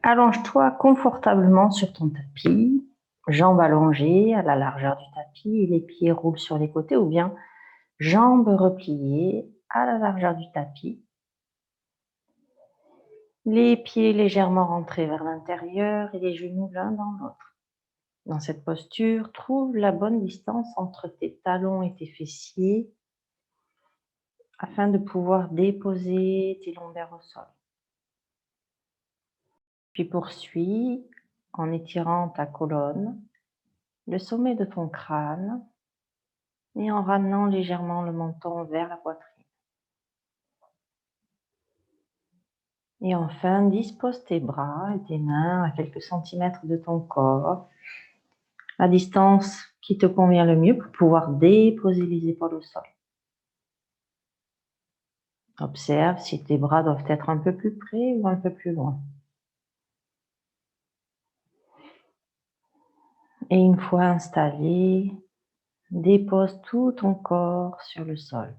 Allonge-toi confortablement sur ton tapis, jambes allongées à la largeur du tapis et les pieds roulent sur les côtés ou bien jambes repliées à la largeur du tapis. Les pieds légèrement rentrés vers l'intérieur et les genoux l'un dans l'autre. Dans cette posture, trouve la bonne distance entre tes talons et tes fessiers afin de pouvoir déposer tes lombaires au sol. Puis poursuis en étirant ta colonne, le sommet de ton crâne et en ramenant légèrement le menton vers la poitrine. Et enfin, dispose tes bras et tes mains à quelques centimètres de ton corps, la distance qui te convient le mieux pour pouvoir déposer les épaules au sol. Observe si tes bras doivent être un peu plus près ou un peu plus loin. Et une fois installé, dépose tout ton corps sur le sol.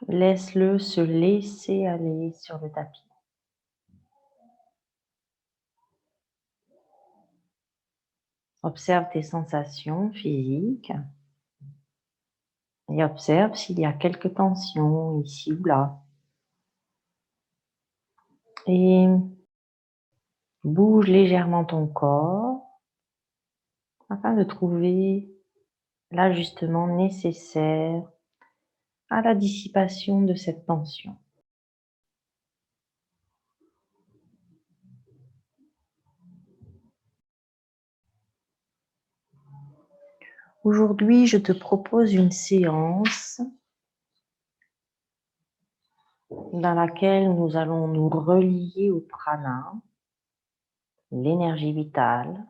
Laisse-le se laisser aller sur le tapis. Observe tes sensations physiques et observe s'il y a quelques tensions ici ou là. Et bouge légèrement ton corps afin de trouver l'ajustement nécessaire à la dissipation de cette tension. Aujourd'hui, je te propose une séance dans laquelle nous allons nous relier au prana, l'énergie vitale,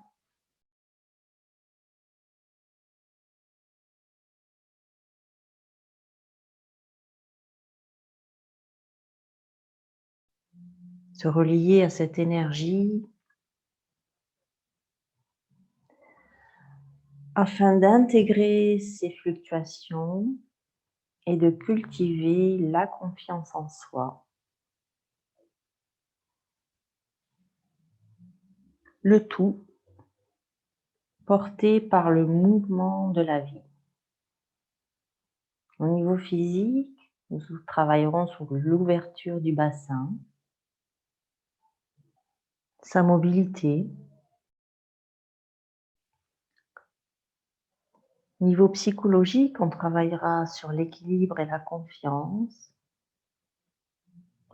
se relier à cette énergie afin d'intégrer ces fluctuations et de cultiver la confiance en soi. Le tout porté par le mouvement de la vie. Au niveau physique, nous travaillerons sur l'ouverture du bassin, sa mobilité. Au niveau psychologique, on travaillera sur l'équilibre et la confiance,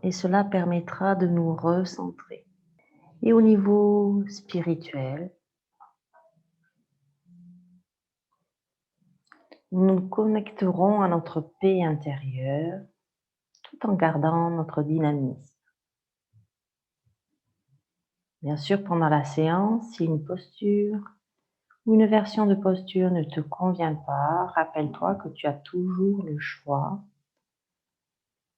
et cela permettra de nous recentrer. Et au niveau spirituel, nous nous connecterons à notre paix intérieure tout en gardant notre dynamisme. Bien sûr, pendant la séance, si une posture ou une version de posture ne te convient pas, rappelle-toi que tu as toujours le choix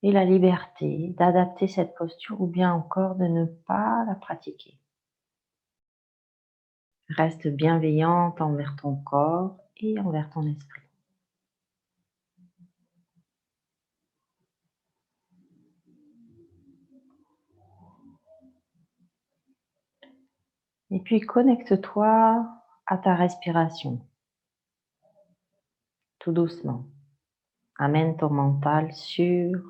et la liberté d'adapter cette posture ou bien encore de ne pas la pratiquer. Reste bienveillante envers ton corps et envers ton esprit. Et puis connecte-toi à ta respiration, tout doucement. Amène ton mental sur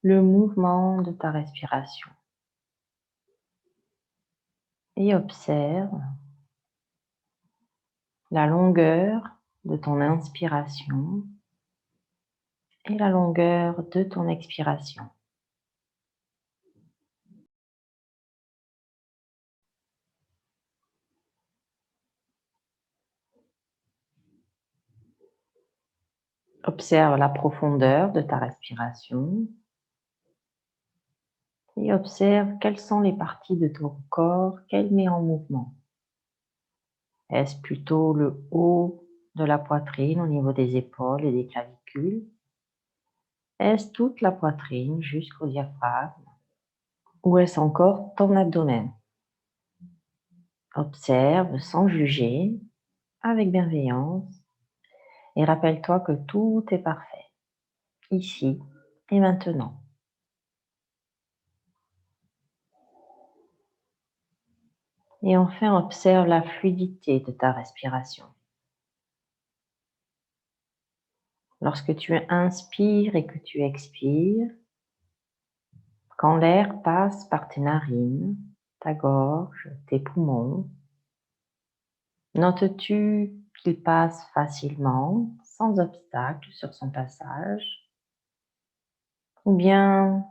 le mouvement de ta respiration et observe la longueur de ton inspiration et la longueur de ton expiration. Observe la profondeur de ta respiration et observe quelles sont les parties de ton corps qu'elle met en mouvement. Est-ce plutôt le haut de la poitrine au niveau des épaules et des clavicules? Est-ce toute la poitrine jusqu'au diaphragme? Ou est-ce encore ton abdomen? Observe sans juger, avec bienveillance, et rappelle-toi que tout est parfait, ici et maintenant. Et enfin, observe la fluidité de ta respiration. Lorsque tu inspires et que tu expires, quand l'air passe par tes narines, ta gorge, tes poumons, notes-tu qu'il passe facilement, sans obstacle sur son passage, ou bien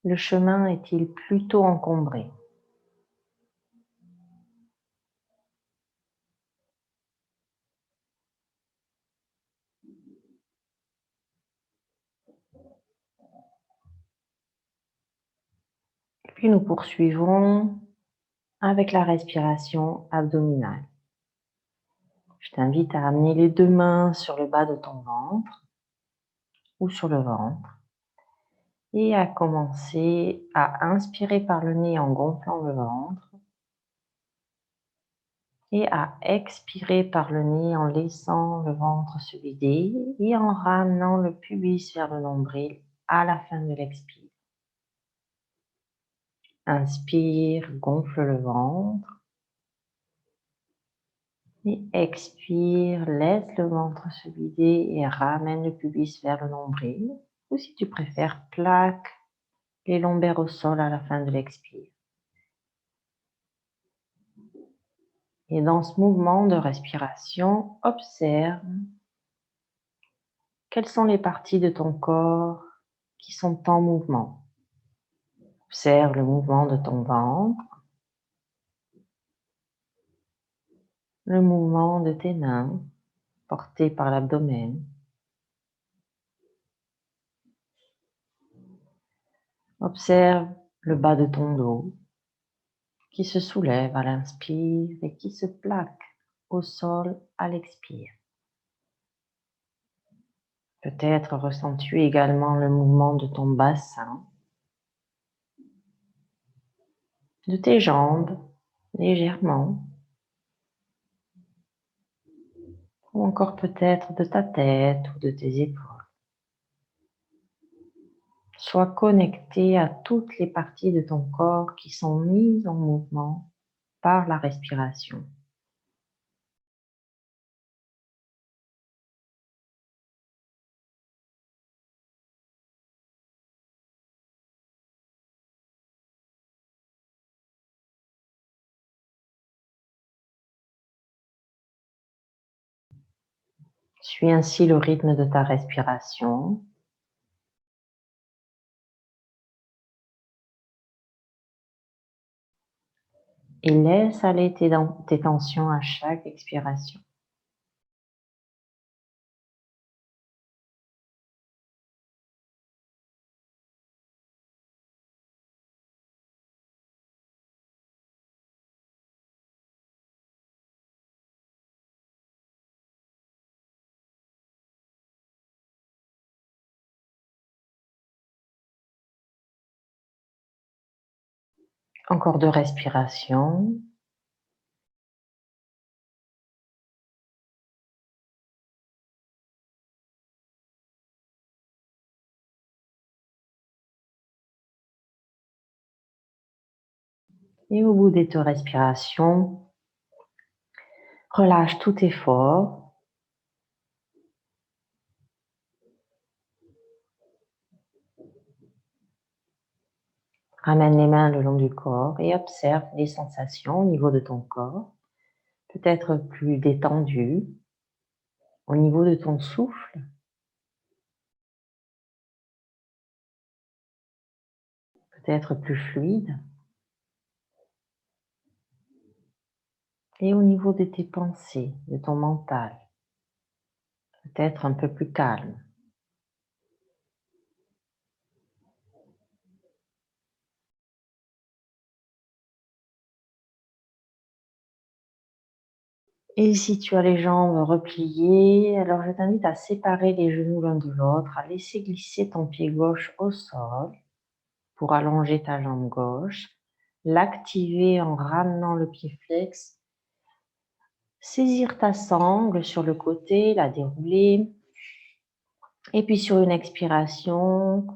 le chemin est-il plutôt encombré? Puis nous poursuivrons avec la respiration abdominale. Je t'invite à amener les deux mains sur le bas de ton ventre ou sur le ventre et à commencer à inspirer par le nez en gonflant le ventre et à expirer par le nez en laissant le ventre se vider et en ramenant le pubis vers le nombril à la fin de l'expire. Inspire, gonfle le ventre et expire, laisse le ventre se vider et ramène le pubis vers le nombril. Ou si tu préfères, plaque les lombaires au sol à la fin de l'expire. Et dans ce mouvement de respiration, observe quelles sont les parties de ton corps qui sont en mouvement. Observe le mouvement de ton ventre, le mouvement de tes mains portés par l'abdomen. Observe le bas de ton dos qui se soulève à l'inspire et qui se plaque au sol à l'expire. Peut-être ressens-tu également le mouvement de ton bassin, de tes jambes légèrement, ou encore peut-être de ta tête ou de tes épaules. Sois connecté à toutes les parties de ton corps qui sont mises en mouvement par la respiration. Suis ainsi le rythme de ta respiration et laisse aller tes tensions à chaque expiration. Encore 2 respirations. Et au bout des 2 respirations, relâche tout effort. Ramène les mains le long du corps et observe les sensations au niveau de ton corps, peut-être plus détendu, au niveau de ton souffle, peut-être plus fluide, et au niveau de tes pensées, de ton mental, peut-être un peu plus calme. Et si tu as les jambes repliées, alors je t'invite à séparer les genoux l'un de l'autre, à laisser glisser ton pied gauche au sol pour allonger ta jambe gauche, l'activer en ramenant le pied flex. Saisir ta sangle sur le côté, la dérouler. Et puis sur une expiration,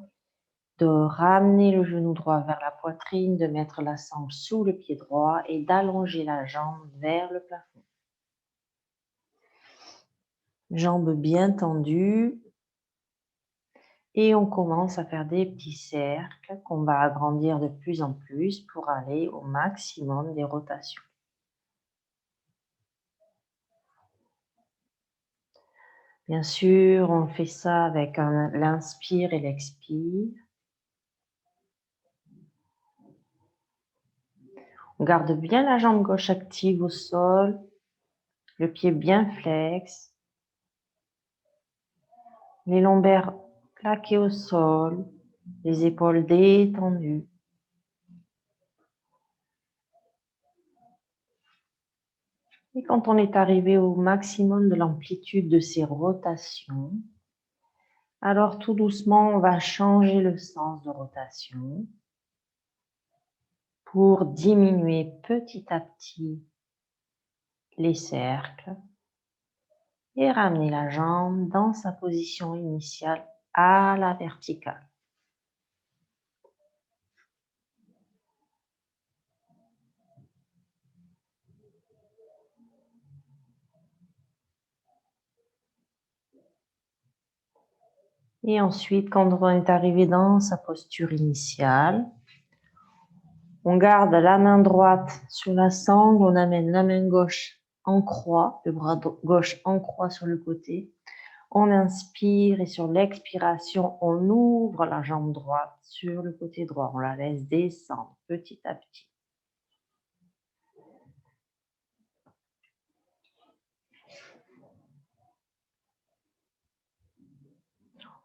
de ramener le genou droit vers la poitrine, de mettre la sangle sous le pied droit et d'allonger la jambe vers le plafond. Jambes bien tendues. Et on commence à faire des petits cercles qu'on va agrandir de plus en plus pour aller au maximum des rotations. Bien sûr, on fait ça avec l'inspire et l'expire. On garde bien la jambe gauche active au sol, le pied bien flex, les lombaires plaqués au sol, les épaules détendues. Et quand on est arrivé au maximum de l'amplitude de ces rotations, alors tout doucement, on va changer le sens de rotation pour diminuer petit à petit les cercles et ramener la jambe dans sa position initiale à la verticale. Et ensuite, quand on est arrivé dans sa posture initiale, on garde la main droite sur la sangle, on amène la main gauche en croix, le bras gauche en croix sur le côté. On inspire et sur l'expiration, on ouvre la jambe droite sur le côté droit. On la laisse descendre petit à petit.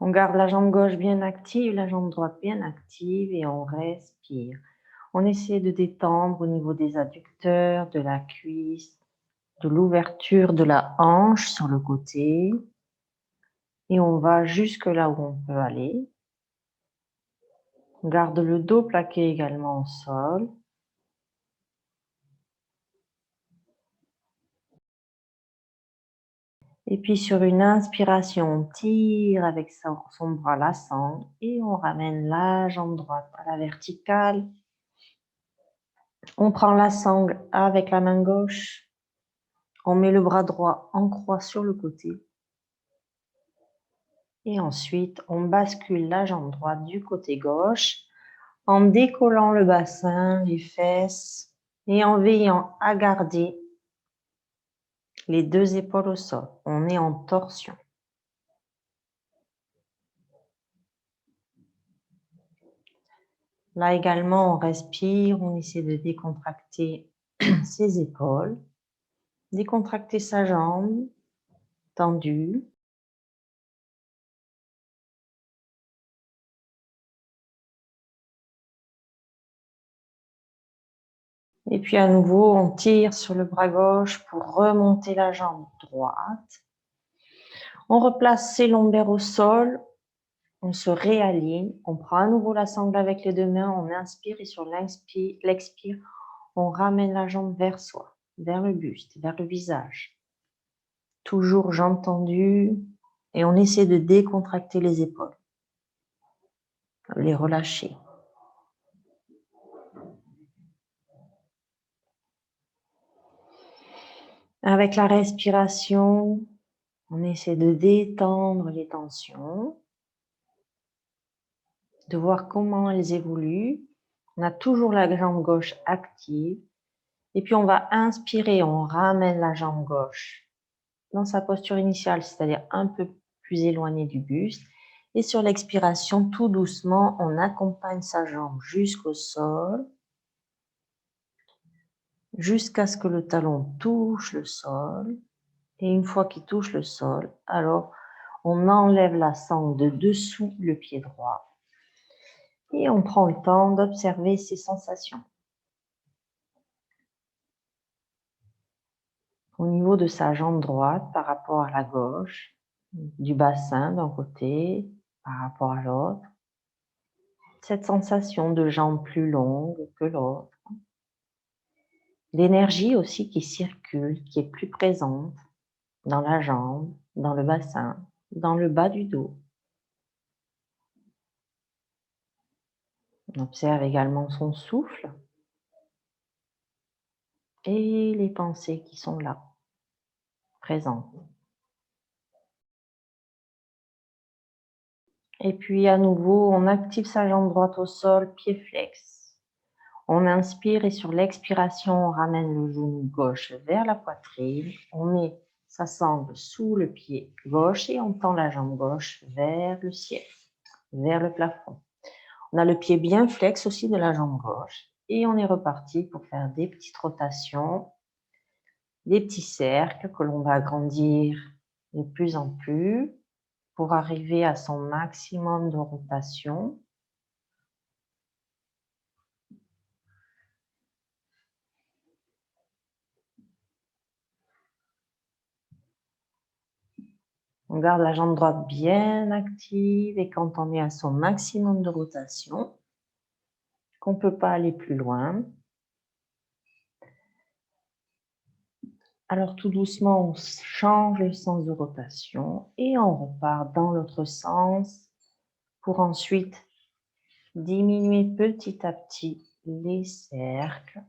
On garde la jambe gauche bien active, la jambe droite bien active et on respire. On essaie de détendre au niveau des adducteurs, de la cuisse, de l'ouverture de la hanche sur le côté. Et on va jusque là où on peut aller. On garde le dos plaqué également au sol. Et puis sur une inspiration, on tire avec son bras la sangle et on ramène la jambe droite à la verticale. On prend la sangle avec la main gauche. On met le bras droit en croix sur le côté. Et ensuite, on bascule la jambe droite du côté gauche en décollant le bassin, les fesses et en veillant à garder les deux épaules au sol. On est en torsion. Là également, on respire, on essaie de décontracter ses épaules, décontracter sa jambe tendue. Et puis à nouveau, on tire sur le bras gauche pour remonter la jambe droite. On replace ses lombaires au sol, on se réaligne, on prend à nouveau la sangle avec les deux mains, on inspire et sur l'expire, on ramène la jambe vers soi, vers le buste, vers le visage. Toujours jambes tendues et on essaie de décontracter les épaules, les relâcher. Avec la respiration, on essaie de détendre les tensions, de voir comment elles évoluent. On a toujours la jambe gauche active. Et puis on va inspirer, on ramène la jambe gauche dans sa posture initiale, c'est-à-dire un peu plus éloignée du buste. Et sur l'expiration, tout doucement, on accompagne sa jambe jusqu'au sol, jusqu'à ce que le talon touche le sol. Et une fois qu'il touche le sol, alors on enlève la sangle de dessous le pied droit. Et on prend le temps d'observer ses sensations. Au niveau de sa jambe droite par rapport à la gauche, du bassin d'un côté par rapport à l'autre. Cette sensation de jambe plus longue que l'autre. L'énergie aussi qui circule, qui est plus présente dans la jambe, dans le bassin, dans le bas du dos. On observe également son souffle et les pensées qui sont là, présentes. Et puis à nouveau, on active sa jambe droite au sol, pied flex. On inspire et sur l'expiration, on ramène le genou gauche vers la poitrine. On met sa sangle sous le pied gauche et on tend la jambe gauche vers le ciel, vers le plafond. On a le pied bien flex aussi de la jambe gauche et on est reparti pour faire des petites rotations, des petits cercles que l'on va agrandir de plus en plus pour arriver à son maximum de rotation. On garde la jambe droite bien active et quand on est à son maximum de rotation, qu'on ne peut pas aller plus loin, alors tout doucement, on change le sens de rotation et on repart dans l'autre sens pour ensuite diminuer petit à petit les cercles.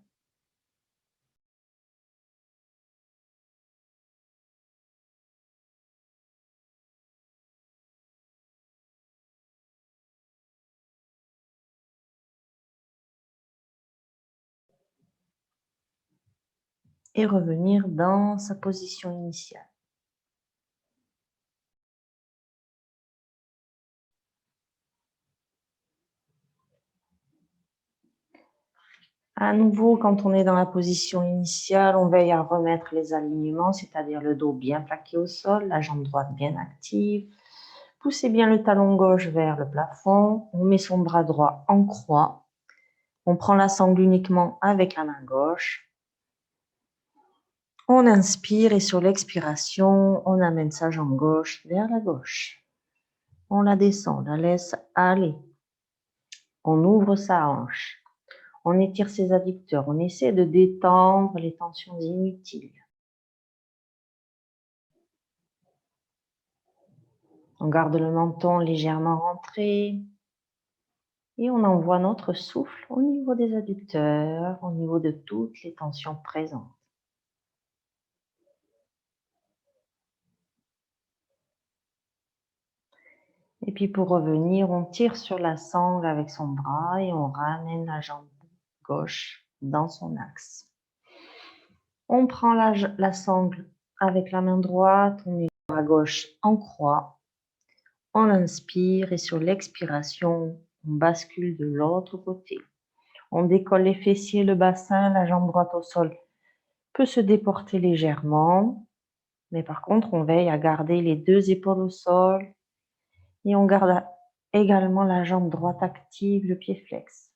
Et revenir dans sa position initiale. À nouveau, quand on est dans la position initiale, on veille à remettre les alignements, c'est-à-dire le dos bien plaqué au sol, la jambe droite bien active. Poussez bien le talon gauche vers le plafond. On met son bras droit en croix. On prend la sangle uniquement avec la main gauche. On inspire et sur l'expiration, on amène sa jambe gauche vers la gauche. On la descend, on la laisse aller. On ouvre sa hanche. On étire ses adducteurs. On essaie de détendre les tensions inutiles. On garde le menton légèrement rentré. Et on envoie notre souffle au niveau des adducteurs, au niveau de toutes les tensions présentes. Et puis pour revenir, on tire sur la sangle avec son bras et on ramène la jambe gauche dans son axe. On prend la sangle avec la main droite, on met le bras gauche en croix. On inspire et sur l'expiration, on bascule de l'autre côté. On décolle les fessiers, le bassin, la jambe droite au sol peut se déporter légèrement. Mais par contre, on veille à garder les deux épaules au sol et on garde également la jambe droite active, le pied flex.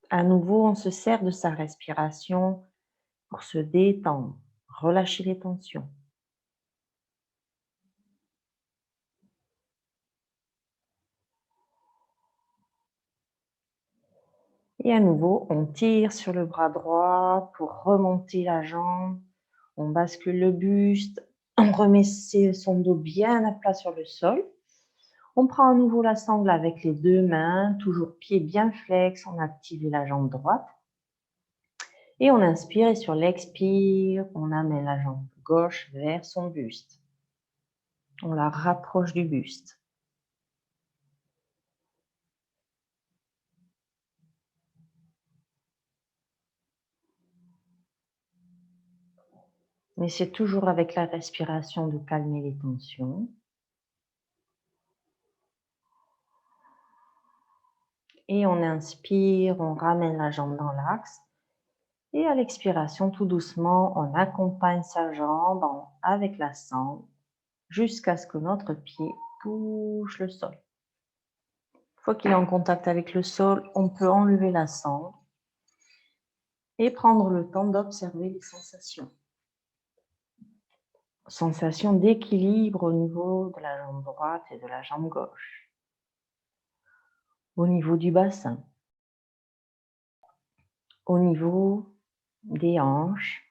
À nouveau, on se sert de sa respiration pour se détendre, relâcher les tensions. Et à nouveau, on tire sur le bras droit pour remonter la jambe. On bascule le buste, on remet son dos bien à plat sur le sol. On prend à nouveau la sangle avec les deux mains, toujours pied bien flex, on active la jambe droite. Et on inspire et sur l'expire, on amène la jambe gauche vers son buste. On la rapproche du buste. Mais c'est toujours avec la respiration de calmer les tensions. Et on inspire, on ramène la jambe dans l'axe. Et à l'expiration, tout doucement, on accompagne sa jambe avec la sangle jusqu'à ce que notre pied touche le sol. Une fois qu'il est en contact avec le sol, on peut enlever la sangle et prendre le temps d'observer les sensations. Sensation d'équilibre au niveau de la jambe droite et de la jambe gauche, au niveau du bassin. au niveau des hanches,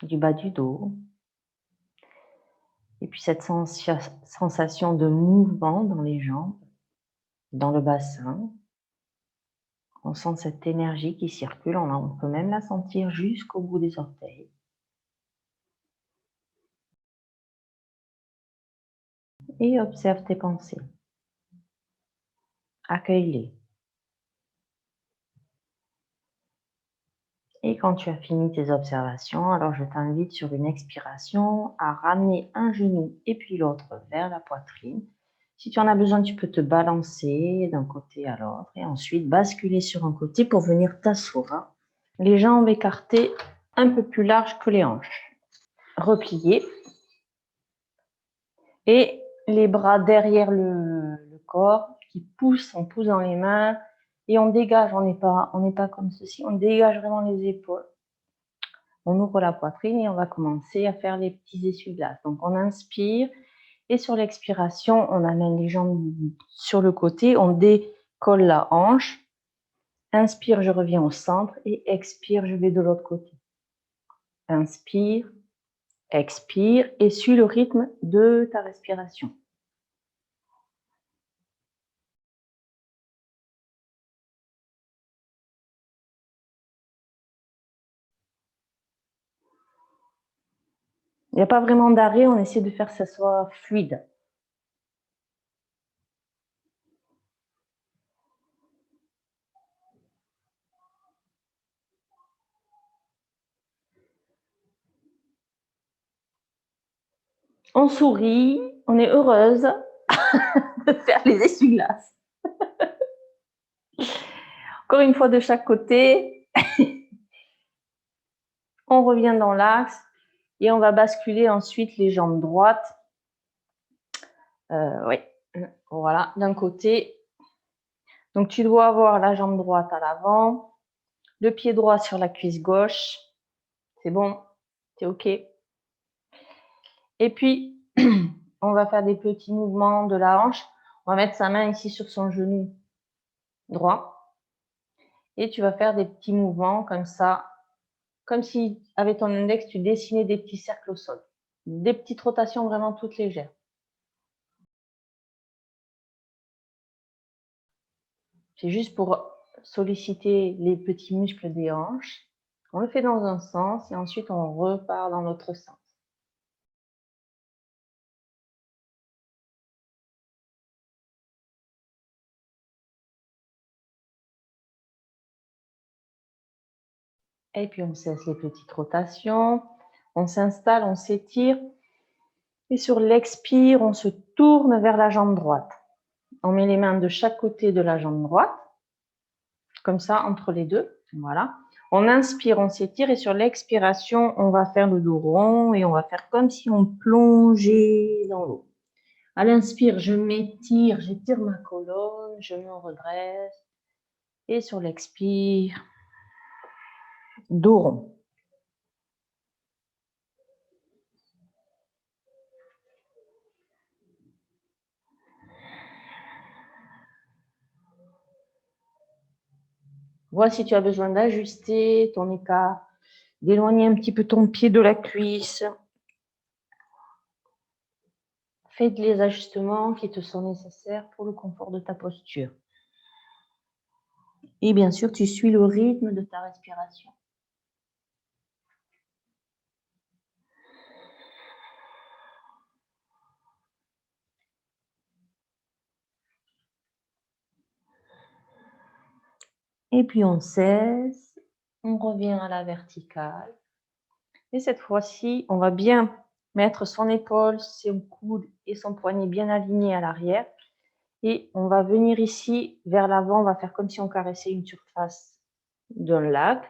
du bas du dos. Et puis cette sensation de mouvement dans les jambes, dans le bassin. On sent cette énergie qui circule, on peut même la sentir jusqu'au bout des orteils. Et observe tes pensées. Accueille-les. Et quand tu as fini tes observations, alors je t'invite sur une expiration à ramener un genou et puis l'autre vers la poitrine. Si tu en as besoin, tu peux te balancer d'un côté à l'autre et ensuite basculer sur un côté pour venir t'asseoir. Les jambes écartées un peu plus larges que les hanches. Replier et les bras derrière le corps qui poussent, on pousse dans les mains et on dégage, on n'est pas comme ceci, on dégage vraiment les épaules. On ouvre la poitrine et on va commencer à faire les petits essuie-glaces. Donc on inspire et sur l'expiration, on amène les jambes sur le côté, on décolle la hanche. Inspire, je reviens au centre et expire, je vais de l'autre côté. Inspire, expire et suis le rythme de ta respiration. Il n'y a pas vraiment d'arrêt, on essaie de faire que ça soit fluide. On sourit, on est heureuse de faire les essuie-glaces. Encore une fois de chaque côté. On revient dans l'axe et on va basculer ensuite les jambes droites. Oui, voilà, d'un côté. Donc tu dois avoir la jambe droite à l'avant, le pied droit sur la cuisse gauche. C'est bon, c'est OK. Et puis, on va faire des petits mouvements de la hanche. On va mettre sa main ici sur son genou droit. Et tu vas faire des petits mouvements comme ça, comme si, avec ton index, tu dessinais des petits cercles au sol. Des petites rotations vraiment toutes légères. C'est juste pour solliciter les petits muscles des hanches. On le fait dans un sens et ensuite on repart dans l'autre sens. Et puis on cesse les petites rotations. On s'installe, on s'étire. Et sur l'expire, on se tourne vers la jambe droite. On met les mains de chaque côté de la jambe droite, comme ça, entre les deux. Voilà. On inspire, on s'étire et sur l'expiration, on va faire le dos rond et on va faire comme si on plongeait dans l'eau. À l'inspire, je m'étire, j'étire ma colonne, je me redresse. Et sur l'expire, dos rond. Vois si tu as besoin d'ajuster ton écart, d'éloigner un petit peu ton pied de la cuisse. Fais les ajustements qui te sont nécessaires pour le confort de ta posture. Et bien sûr, tu suis le rythme de ta respiration. Et puis on cesse, on revient à la verticale. Et cette fois-ci, on va bien mettre son épaule, son coude et son poignet bien alignés à l'arrière. Et on va venir ici vers l'avant, on va faire comme si on caressait une surface d'un lac.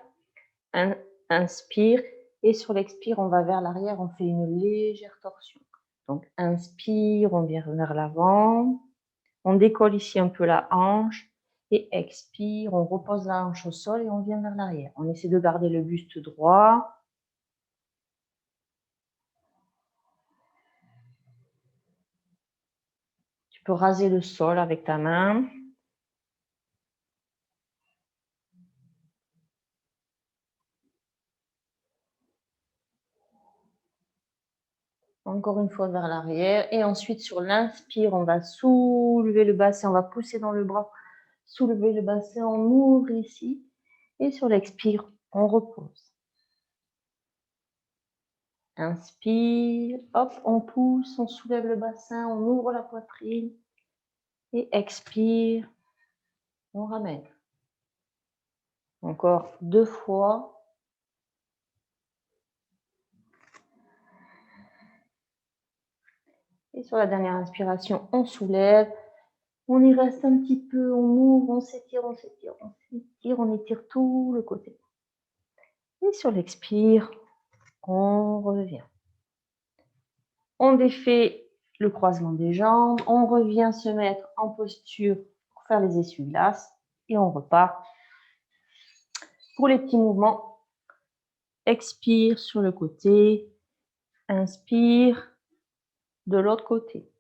Inspire et sur l'expire, on va vers l'arrière, on fait une légère torsion. Donc inspire, on vient vers l'avant, on décolle ici un peu la hanche et expire, on repose la hanche au sol et on vient vers l'arrière. On essaie de garder le buste droit. Tu peux raser le sol avec ta main. Encore une fois vers l'arrière. Et ensuite, sur l'inspire, on va soulever le bassin, on va pousser dans le bras, soulever le bassin, on ouvre ici. Et sur l'expire, on repose. Inspire, hop, on pousse, on soulève le bassin, on ouvre la poitrine. Et expire, on ramène. Encore 2 fois. Et sur la dernière inspiration, on soulève. On y reste un petit peu, on ouvre, on s'étire, on s'étire, on s'étire, on étire tout le côté. Et sur l'expire, on revient. On défait le croisement des jambes, on revient se mettre en posture pour faire les essuie-glaces et on repart. Pour les petits mouvements, expire sur le côté, inspire de l'autre côté.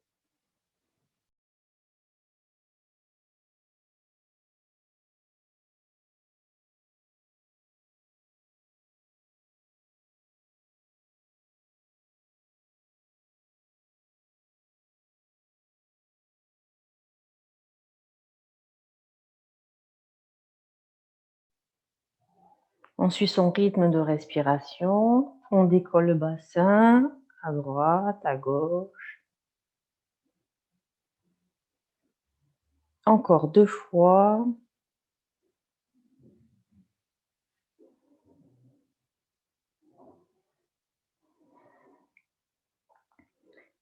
On suit son rythme de respiration, on décolle le bassin à droite, à gauche. Encore 2 fois.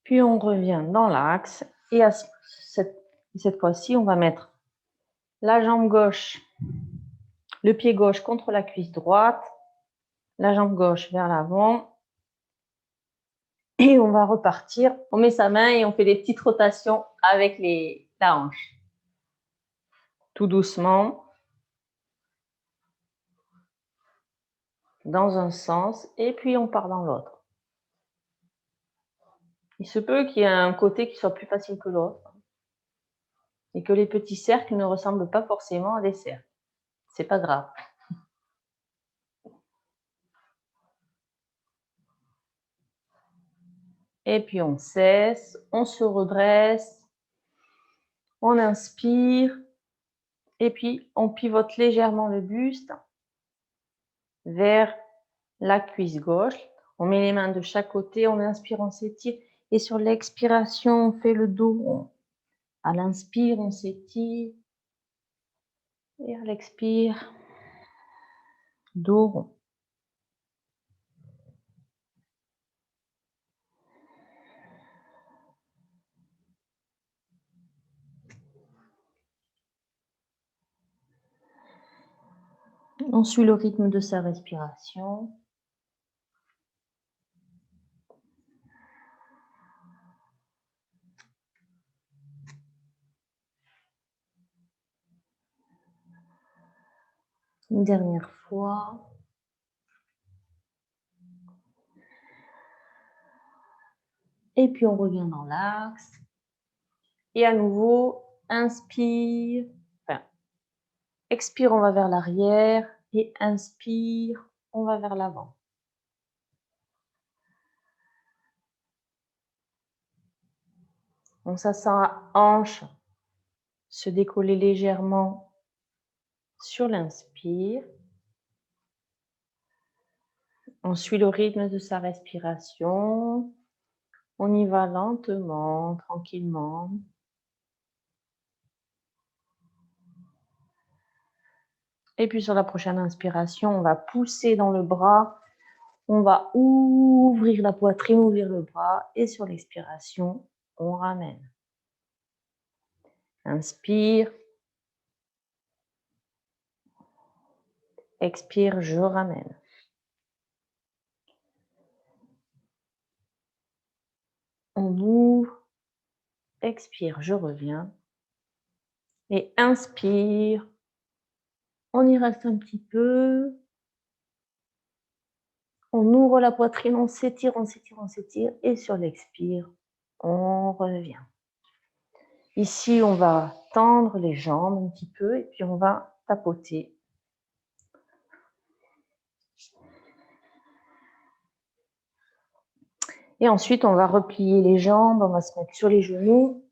Puis on revient dans l'axe et cette fois-ci, on va mettre la jambe gauche, le pied gauche contre la cuisse droite, la jambe gauche vers l'avant et on va repartir. On met sa main et on fait des petites rotations avec la hanche. Tout doucement, dans un sens et puis on part dans l'autre. Il se peut qu'il y ait un côté qui soit plus facile que l'autre et que les petits cercles ne ressemblent pas forcément à des cercles. C'est pas grave. Et puis on cesse, on se redresse, on inspire et puis on pivote légèrement le buste vers la cuisse gauche. On met les mains de chaque côté, on inspire, on s'étire et sur l'expiration, on fait le dos rond. À l'inspire, on s'étire et à l'expire, dos rond. On suit le rythme de sa respiration. Une dernière fois. Et puis on revient dans l'axe. Et à nouveau, inspire. Expire, on va vers l'arrière. Et inspire, on va vers l'avant. On sent la hanche se décoller légèrement sur l'inspire. On suit le rythme de sa respiration. On y va lentement, tranquillement. Et puis sur la prochaine inspiration, on va pousser dans le bras. On va ouvrir la poitrine, ouvrir le bras. Et sur l'expiration, on ramène. Inspire. Expire, je ramène. On ouvre. Expire, je reviens. Et inspire. On y reste un petit peu. On ouvre la poitrine, on s'étire, on s'étire, on s'étire. Et sur l'expire, on revient. Ici, on va tendre les jambes un petit peu et puis on va tapoter. Et ensuite, on va replier les jambes, on va se mettre sur les genoux.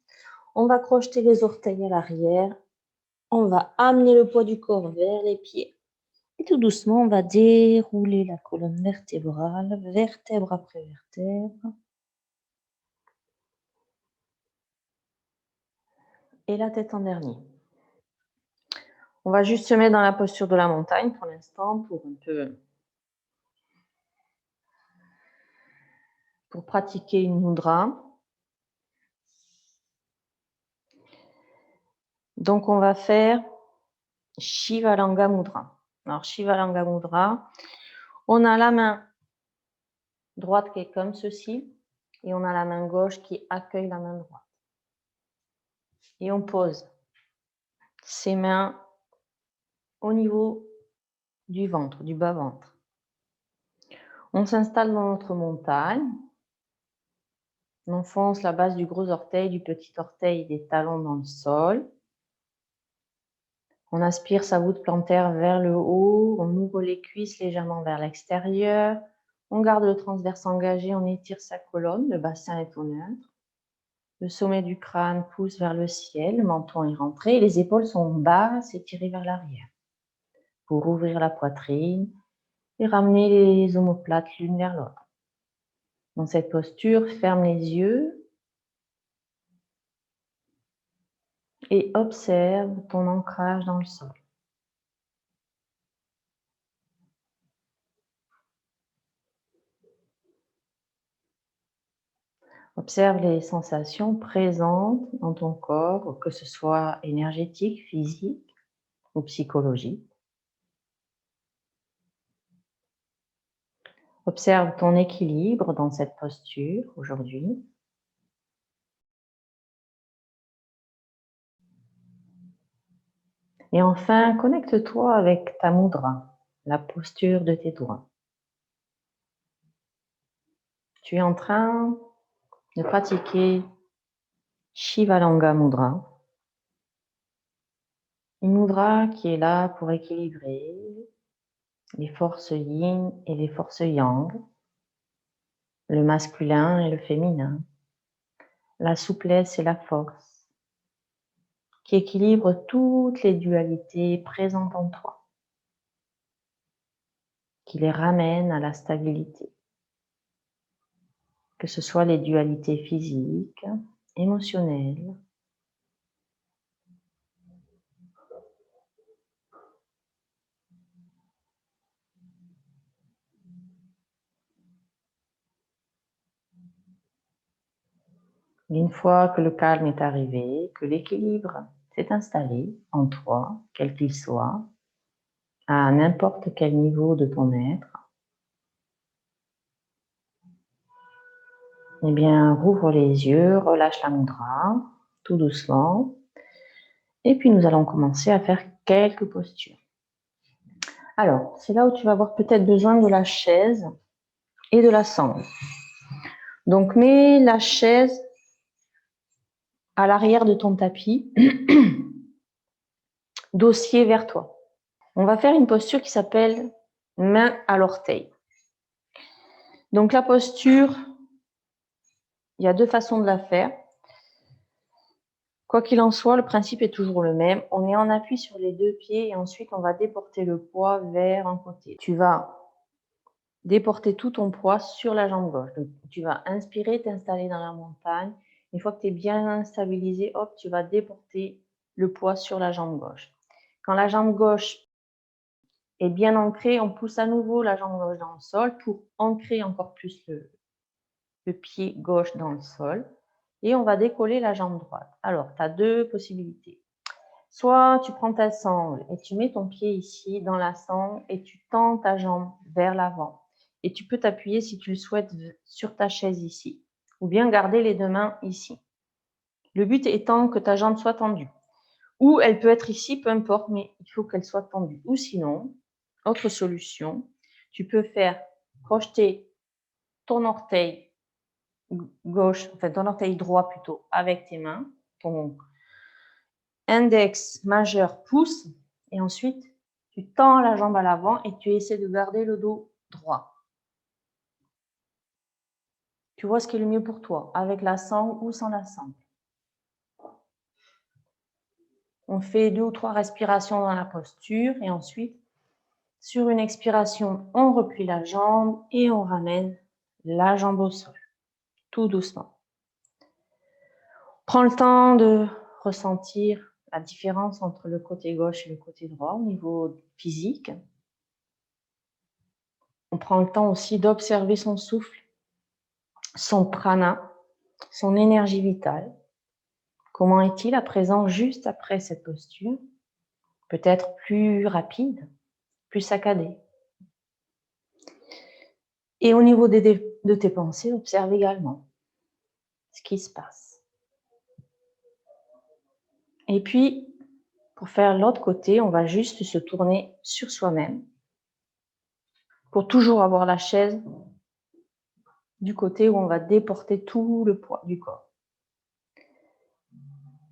On va crocheter les orteils à l'arrière. On va amener le poids du corps vers les pieds. Et tout doucement, on va dérouler la colonne vertébrale, vertèbre après vertèbre. Et la tête en dernier. On va juste se mettre dans la posture de la montagne pour l'instant pour pratiquer une mudra. Donc, on va faire Shivalanga Mudra. Alors, Shivalanga Mudra, on a la main droite qui est comme ceci et on a la main gauche qui accueille la main droite. Et on pose ses mains au niveau du ventre, du bas-ventre. On s'installe dans notre montagne. On enfonce la base du gros orteil, du petit orteil et des talons dans le sol. On aspire sa voûte plantaire vers le haut. On ouvre les cuisses légèrement vers l'extérieur. On garde le transverse engagé. On étire sa colonne. Le bassin est au neutre. Le sommet du crâne pousse vers le ciel. Le menton est rentré. Les épaules sont basses et tirées vers l'arrière. Pour ouvrir la poitrine et ramener les omoplates l'une vers l'autre. Dans cette posture, ferme les yeux et observe ton ancrage dans le sol. Observe les sensations présentes dans ton corps, que ce soit énergétique, physique ou psychologique. Observe ton équilibre dans cette posture aujourd'hui. Et enfin, connecte-toi avec ta mudra, la posture de tes doigts. Tu es en train de pratiquer Shivalanga Mudra. Une mudra qui est là pour équilibrer les forces yin et les forces yang, le masculin et le féminin, la souplesse et la force, qui équilibre toutes les dualités présentes en toi, qui les ramène à la stabilité, que ce soit les dualités physiques, émotionnelles, une fois que le calme est arrivé, que l'équilibre s'est installé en toi, quel qu'il soit, à n'importe quel niveau de ton être, eh bien, rouvre les yeux, relâche la mudra, tout doucement. Et puis, nous allons commencer à faire quelques postures. Alors, c'est là où tu vas avoir peut-être besoin de la chaise et de la sangle. Donc, mets la chaise à l'arrière de ton tapis, dossier vers toi. On va faire une posture qui s'appelle main à l'orteil. Donc, la posture, il y a deux façons de la faire. Quoi qu'il en soit, le principe est toujours le même. On est en appui sur les deux pieds et ensuite, on va déporter le poids vers un côté. Tu vas déporter tout ton poids sur la jambe gauche. Donc, tu vas inspirer, t'installer dans la montagne. Une fois que tu es bien stabilisé, hop, tu vas déporter le poids sur la jambe gauche. Quand la jambe gauche est bien ancrée, on pousse à nouveau la jambe gauche dans le sol pour ancrer encore plus le pied gauche dans le sol. Et on va décoller la jambe droite. Alors, tu as deux possibilités. Soit tu prends ta sangle et tu mets ton pied ici dans la sangle et tu tends ta jambe vers l'avant. Et tu peux t'appuyer si tu le souhaites sur ta chaise ici. Ou bien garder les deux mains ici. Le but étant que ta jambe soit tendue. Ou elle peut être ici, peu importe, mais il faut qu'elle soit tendue. Ou sinon, autre solution, tu peux faire projeter ton orteil gauche, enfin ton orteil droit plutôt, avec tes mains, ton index majeur pouce, et ensuite tu tends la jambe à l'avant et tu essaies de garder le dos droit. Tu vois ce qui est le mieux pour toi, avec la sangle ou sans la sangle. On fait 2 ou 3 respirations dans la posture et ensuite, sur une expiration, on replie la jambe et on ramène la jambe au sol, tout doucement. Prends le temps de ressentir la différence entre le côté gauche et le côté droit au niveau physique. On prend le temps aussi d'observer son souffle, son prana, son énergie vitale. Comment est-il à présent juste après cette posture? Peut-être plus rapide, plus saccadé. Et au niveau de tes pensées, observe également ce qui se passe. Et puis, pour faire l'autre côté, on va juste se tourner sur soi-même pour toujours avoir la chaise du côté où on va déporter tout le poids du corps.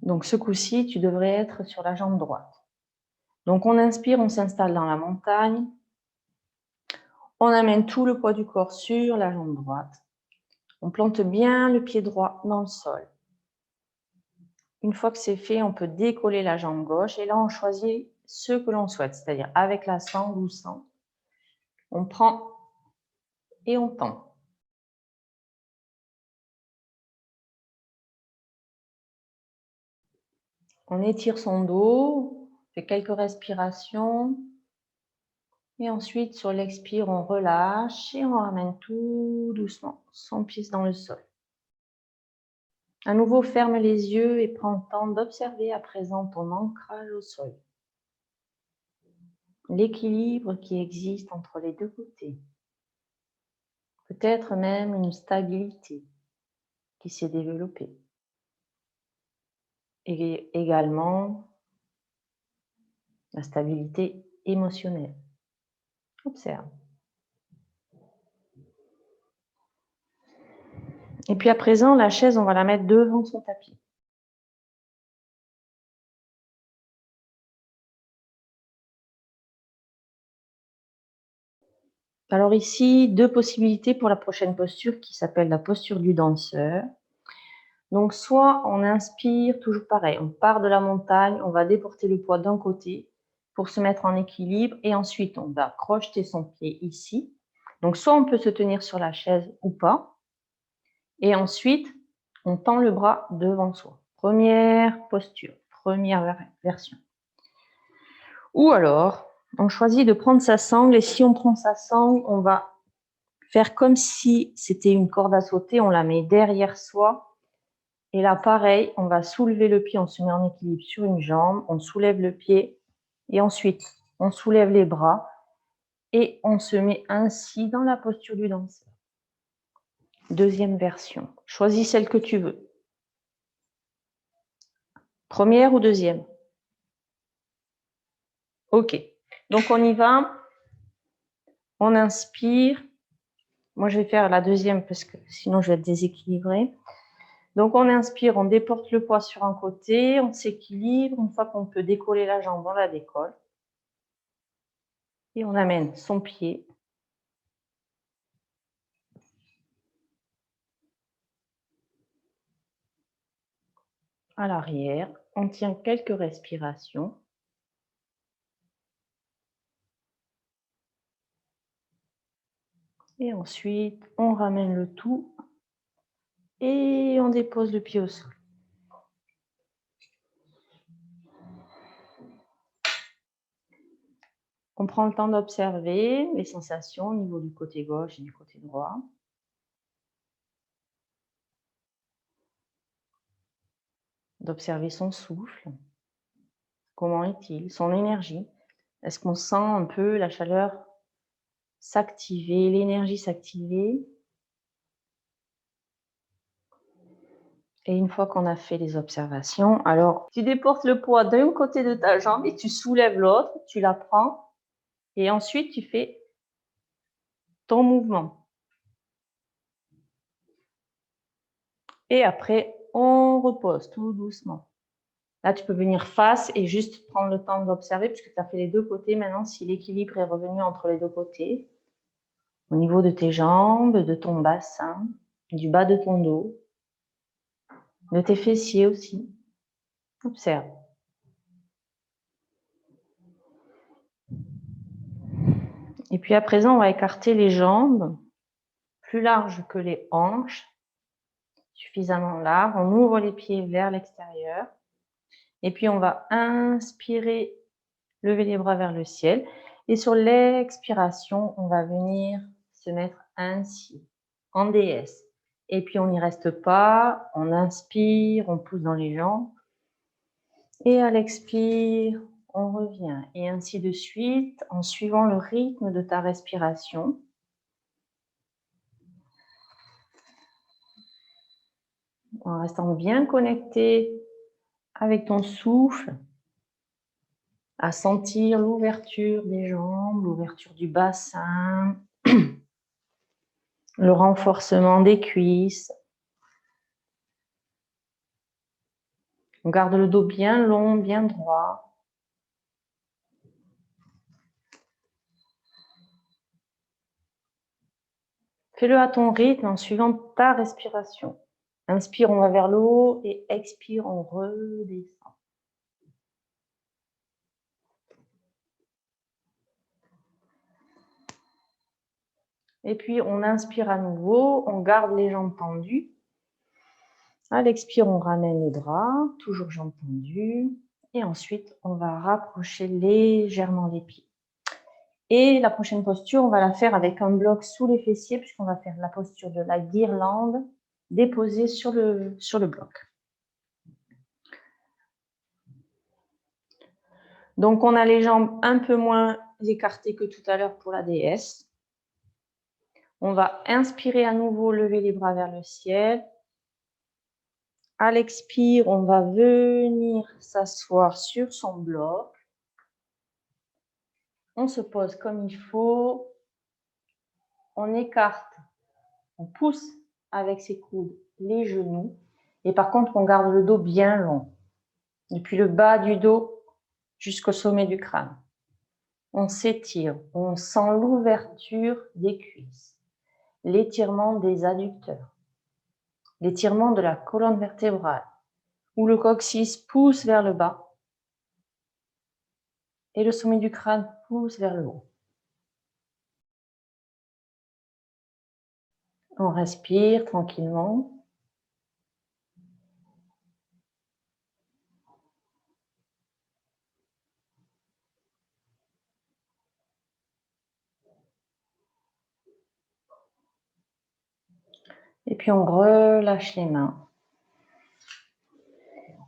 Donc ce coup-ci, tu devrais être sur la jambe droite. Donc on inspire, on s'installe dans la montagne. On amène tout le poids du corps sur la jambe droite. On plante bien le pied droit dans le sol. Une fois que c'est fait, on peut décoller la jambe gauche et là on choisit ce que l'on souhaite, c'est-à-dire avec la sangle ou sans. On prend et on tend. On étire son dos, fait quelques respirations. Et ensuite, sur l'expire, on relâche et on ramène tout doucement son pied dans le sol. À nouveau, ferme les yeux et prends le temps d'observer à présent ton ancrage au sol. L'équilibre qui existe entre les deux côtés. Peut-être même une stabilité qui s'est développée. Et également la stabilité émotionnelle. Observe. Et puis à présent, la chaise, on va la mettre devant son tapis. Alors ici, 2 possibilités pour la prochaine posture qui s'appelle la posture du danseur. Donc soit on inspire, toujours pareil, on part de la montagne, on va déporter le poids d'un côté pour se mettre en équilibre et ensuite on va crocheter son pied ici. Donc soit on peut se tenir sur la chaise ou pas. Et ensuite, on tend le bras devant soi. Première posture, première version. Ou alors, on choisit de prendre sa sangle et si on prend sa sangle, on va faire comme si c'était une corde à sauter, on la met derrière soi. Et là, pareil, on va soulever le pied, on se met en équilibre sur une jambe, on soulève le pied et ensuite, on soulève les bras et on se met ainsi dans la posture du danseur. Deuxième version. Choisis celle que tu veux. Première ou deuxième? Ok. Donc, on y va. On inspire. Moi, je vais faire la deuxième parce que sinon, je vais être déséquilibrée. Donc, on inspire, on déporte le poids sur un côté, on s'équilibre. Une fois qu'on peut décoller la jambe, on la décolle. Et on amène son pied à l'arrière. On tient quelques respirations. Et ensuite, on ramène le tout et on dépose le pied au sol. On prend le temps d'observer les sensations au niveau du côté gauche et du côté droit. D'observer son souffle. Comment est-il? Son énergie. Est-ce qu'on sent un peu la chaleur s'activer, l'énergie s'activer? Et une fois qu'on a fait les observations, alors tu déportes le poids d'un côté de ta jambe et tu soulèves l'autre, tu la prends et ensuite tu fais ton mouvement. Et après, on repose tout doucement. Là, tu peux venir face et juste prendre le temps d'observer puisque tu as fait les deux côtés. Maintenant, si l'équilibre est revenu entre les deux côtés, au niveau de tes jambes, de ton bassin, du bas de ton dos, de tes fessiers aussi. Observe. Et puis à présent, on va écarter les jambes plus larges que les hanches, suffisamment larges. On ouvre les pieds vers l'extérieur. Et puis on va inspirer, lever les bras vers le ciel. Et sur l'expiration, on va venir se mettre ainsi, en déesse. Et puis on n'y reste pas, on inspire, on pousse dans les jambes. Et à l'expire, on revient. Et ainsi de suite, en suivant le rythme de ta respiration. En restant bien connecté avec ton souffle, à sentir l'ouverture des jambes, l'ouverture du bassin, le renforcement des cuisses. On garde le dos bien long, bien droit. Fais-le à ton rythme en suivant ta respiration. Inspire, on va vers le haut et expire, on redescend. Et puis on inspire à nouveau, on garde les jambes tendues. À l'expire, on ramène les bras, toujours jambes tendues. Et ensuite, on va rapprocher légèrement les pieds. Et la prochaine posture, on va la faire avec un bloc sous les fessiers, puisqu'on va faire la posture de la guirlande déposée sur le bloc. Donc, on a les jambes un peu moins écartées que tout à l'heure pour la déesse. On va inspirer à nouveau, lever les bras vers le ciel. À l'expire, on va venir s'asseoir sur son bloc. On se pose comme il faut. On écarte, on pousse avec ses coudes les genoux. Et par contre, on garde le dos bien long. Depuis le bas du dos jusqu'au sommet du crâne. On s'étire, on sent l'ouverture des cuisses, l'étirement des adducteurs, l'étirement de la colonne vertébrale, où le coccyx pousse vers le bas et le sommet du crâne pousse vers le haut. On respire tranquillement. Et puis on relâche les mains.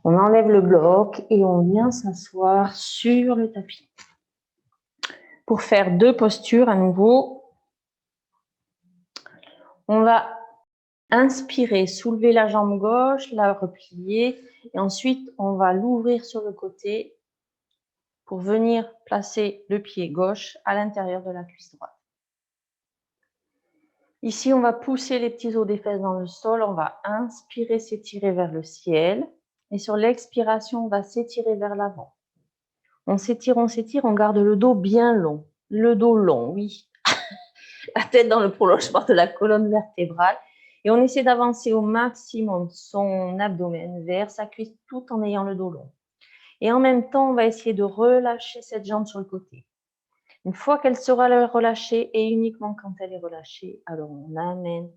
On enlève le bloc et on vient s'asseoir sur le tapis. Pour faire deux postures à nouveau, on va inspirer, soulever la jambe gauche, la replier et ensuite on va l'ouvrir sur le côté pour venir placer le pied gauche à l'intérieur de la cuisse droite. Ici, on va pousser les petits os des fesses dans le sol, on va inspirer, s'étirer vers le ciel et sur l'expiration, on va s'étirer vers l'avant. On s'étire, on garde le dos bien long. Le dos long, oui. La tête dans le prolongement de la colonne vertébrale. Et on essaie d'avancer au maximum son abdomen vers sa cuisse tout en ayant le dos long. Et en même temps, on va essayer de relâcher cette jambe sur le côté. Une fois qu'elle sera relâchée, et uniquement quand elle est relâchée, alors on amène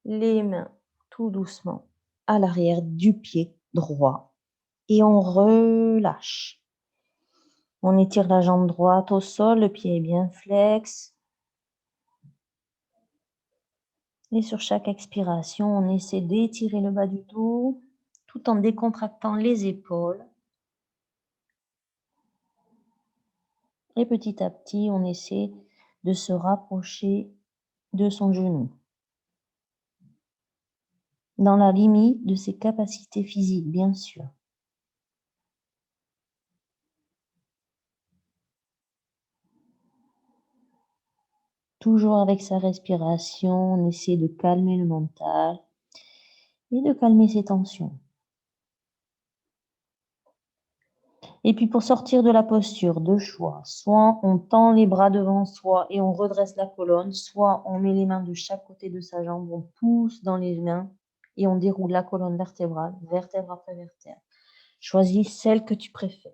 les mains tout doucement à l'arrière du pied droit et on relâche. On étire la jambe droite au sol, le pied est bien flex. Et sur chaque expiration, on essaie d'étirer le bas du dos tout en décontractant les épaules. Et petit à petit, on essaie de se rapprocher de son genou, dans la limite de ses capacités physiques, bien sûr. Toujours avec sa respiration, on essaie de calmer le mental et de calmer ses tensions. Et puis pour sortir de la posture, deux choix. Soit on tend les bras devant soi et on redresse la colonne, soit on met les mains de chaque côté de sa jambe, on pousse dans les mains et on déroule la colonne vertébrale, vertèbre après vertèbre. Choisis celle que tu préfères.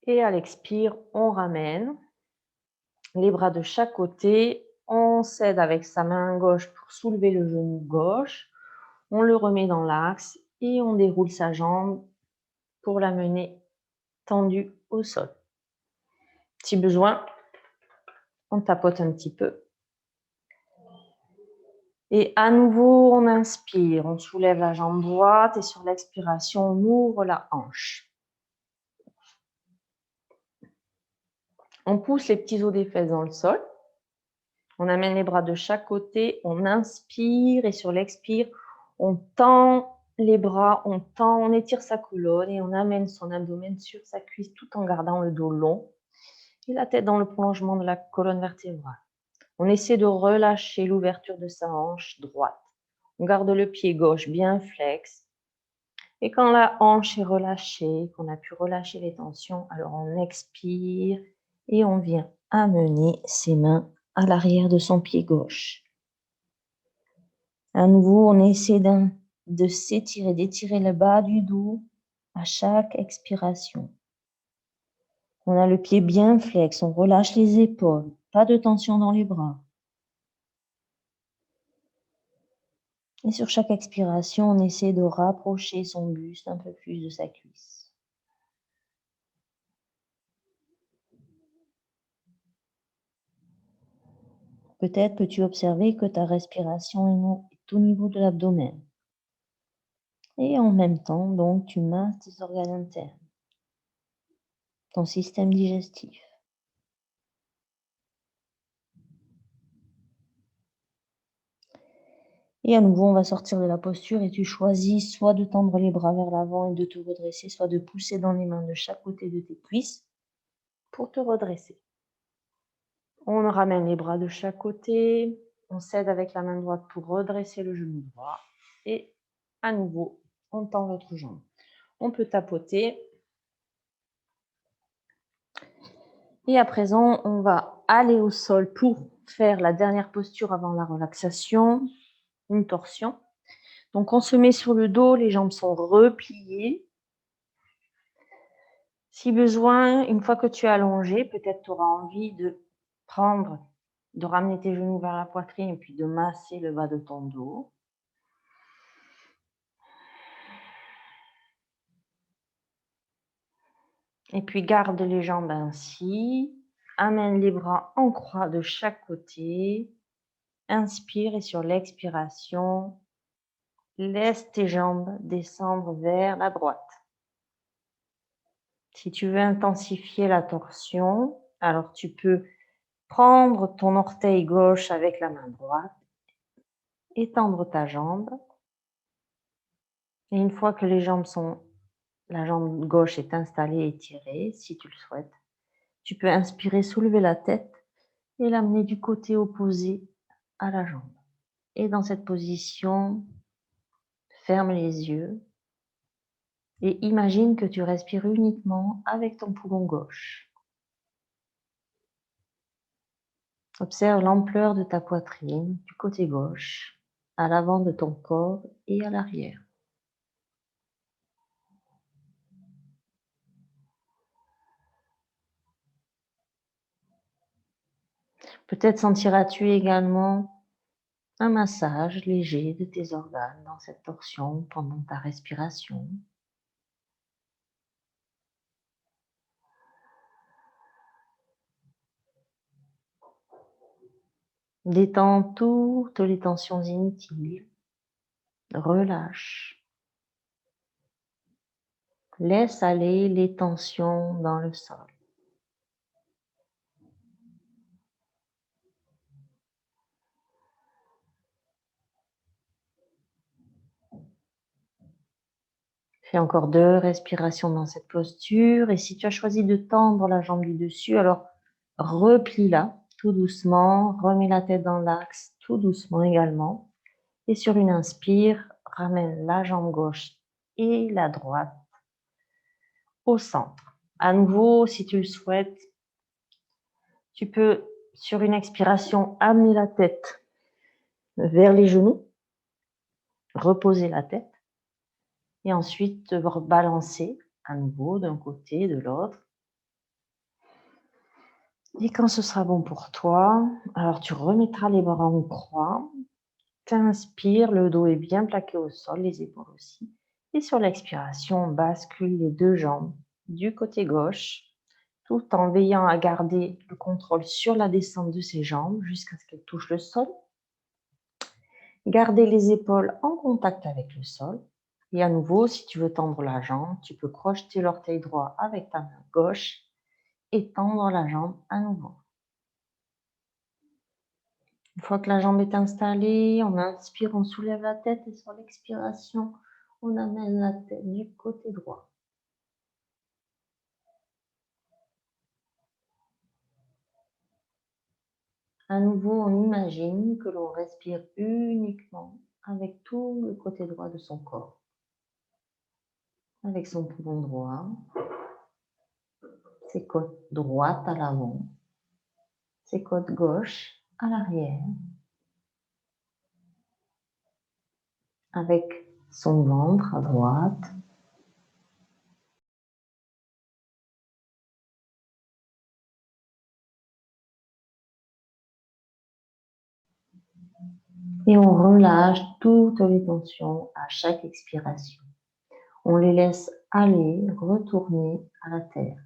Et à l'expire, on ramène les bras de chaque côté. On s'aide avec sa main gauche pour soulever le genou gauche. On le remet dans l'axe et on déroule sa jambe pour la mener tendue au sol. Si besoin, on tapote un petit peu. Et à nouveau, on inspire, on soulève la jambe droite et sur l'expiration, on ouvre la hanche. On pousse les petits os des fesses dans le sol. On amène les bras de chaque côté, on inspire et sur l'expire, on tend les bras, on tend, on étire sa colonne et on amène son abdomen sur sa cuisse tout en gardant le dos long et la tête dans le prolongement de la colonne vertébrale. On essaie de relâcher l'ouverture de sa hanche droite. On garde le pied gauche bien flex. Et quand la hanche est relâchée, qu'on a pu relâcher les tensions, alors on expire et on vient amener ses mains à l'arrière de son pied gauche. À nouveau, on essaie de s'étirer, d'étirer le bas du dos à chaque expiration. On a le pied bien flex, on relâche les épaules, pas de tension dans les bras. Et sur chaque expiration, on essaie de rapprocher son buste un peu plus de sa cuisse. Peut-être peux-tu observer que ta respiration est au niveau de l'abdomen. Et en même temps, donc, tu masses tes organes internes, ton système digestif. Et à nouveau, on va sortir de la posture et tu choisis soit de tendre les bras vers l'avant et de te redresser, soit de pousser dans les mains de chaque côté de tes cuisses pour te redresser. On ramène les bras de chaque côté, on s'aide avec la main droite pour redresser le genou droit et à nouveau, on tend l'autre jambe. On peut tapoter. Et à présent, on va aller au sol pour faire la dernière posture avant la relaxation, une torsion. Donc, on se met sur le dos, les jambes sont repliées. Si besoin, une fois que tu es allongé, peut-être tu auras envie de ramener tes genoux vers la poitrine et puis de masser le bas de ton dos. Et puis, garde les jambes ainsi. Amène les bras en croix de chaque côté. Inspire et sur l'expiration, laisse tes jambes descendre vers la droite. Si tu veux intensifier la torsion, alors tu peux prendre ton orteil gauche avec la main droite, étendre ta jambe. Et une fois que la jambe gauche est installée et étirée, si tu le souhaites, tu peux inspirer, soulever la tête et l'amener du côté opposé à la jambe. Et dans cette position, ferme les yeux. Et imagine que tu respires uniquement avec ton poumon gauche. Observe l'ampleur de ta poitrine du côté gauche, à l'avant de ton corps et à l'arrière. Peut-être sentiras-tu également un massage léger de tes organes dans cette torsion pendant ta respiration. Détends toutes les tensions inutiles. Relâche. Laisse aller les tensions dans le sol. Fais encore 2 respirations dans cette posture. Et si tu as choisi de tendre la jambe du dessus, alors replie-la tout doucement. Remets la tête dans l'axe tout doucement également. Et sur une inspire, ramène la jambe gauche et la droite au centre. À nouveau, si tu le souhaites, tu peux, sur une expiration, amener la tête vers les genoux, reposer la tête et ensuite te rebalancer à nouveau d'un côté, de l'autre. Et quand ce sera bon pour toi, alors tu remettras les bras en croix, t'inspires, le dos est bien plaqué au sol, les épaules aussi. Et sur l'expiration, on bascule les deux jambes du côté gauche, tout en veillant à garder le contrôle sur la descente de ses jambes jusqu'à ce qu'elles touchent le sol. Gardez les épaules en contact avec le sol. Et à nouveau, si tu veux tendre la jambe, tu peux crocheter l'orteil droit avec ta main gauche et tendre la jambe à nouveau. Une fois que la jambe est installée, on inspire, on soulève la tête et sur l'expiration, on amène la tête du côté droit. À nouveau, on imagine que l'on respire uniquement avec tout le côté droit de son corps. Avec son poumon droit, ses côtes droites à l'avant, ses côtes gauches à l'arrière, avec son ventre à droite, et on relâche toutes les tensions à chaque expiration. On les laisse aller, retourner à la terre.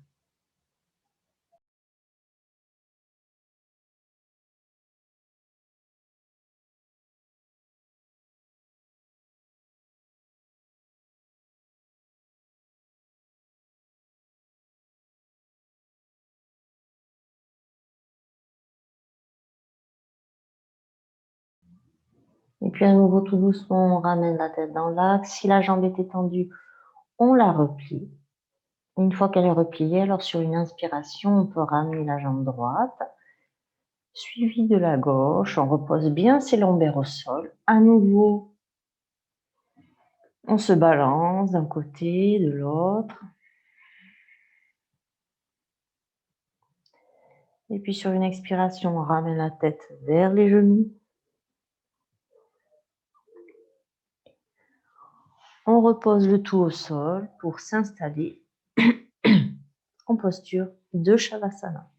Et puis à nouveau, tout doucement, on ramène la tête dans l'axe. Si la jambe est étendue, on la replie. Une fois qu'elle est repliée, alors sur une inspiration, on peut ramener la jambe droite, suivie de la gauche. On repose bien ses lombaires au sol. À nouveau, on se balance d'un côté, de l'autre. Et puis sur une expiration, on ramène la tête vers les genoux. On repose le tout au sol pour s'installer en posture de Shavasana.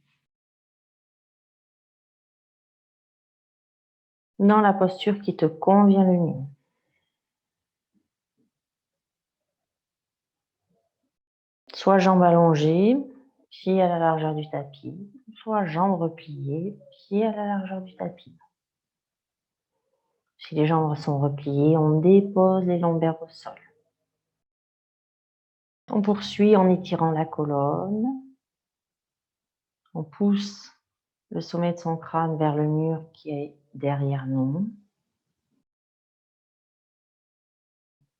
Dans la posture qui te convient le mieux. Soit jambes allongées, pieds à la largeur du tapis, soit jambes repliées, pieds à la largeur du tapis. Si les jambes sont repliées, on dépose les lombaires au sol. On poursuit en étirant la colonne. On pousse le sommet de son crâne vers le mur qui est derrière nous.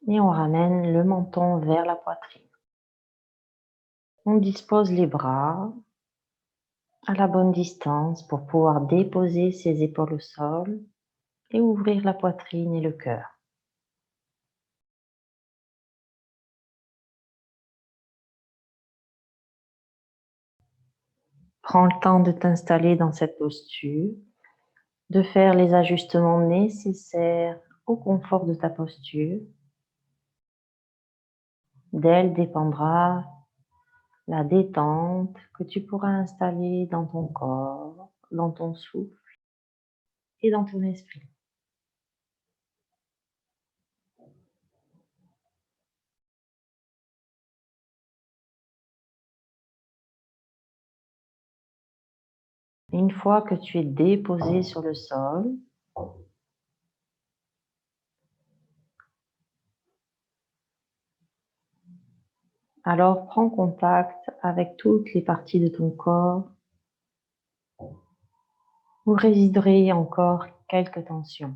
Et on ramène le menton vers la poitrine. On dispose les bras à la bonne distance pour pouvoir déposer ses épaules au sol et ouvrir la poitrine et le cœur. Prends le temps de t'installer dans cette posture, de faire les ajustements nécessaires au confort de ta posture. D'elle dépendra la détente que tu pourras installer dans ton corps, dans ton souffle et dans ton esprit. Une fois que tu es déposé sur le sol, alors prends contact avec toutes les parties de ton corps où résideraient encore quelques tensions.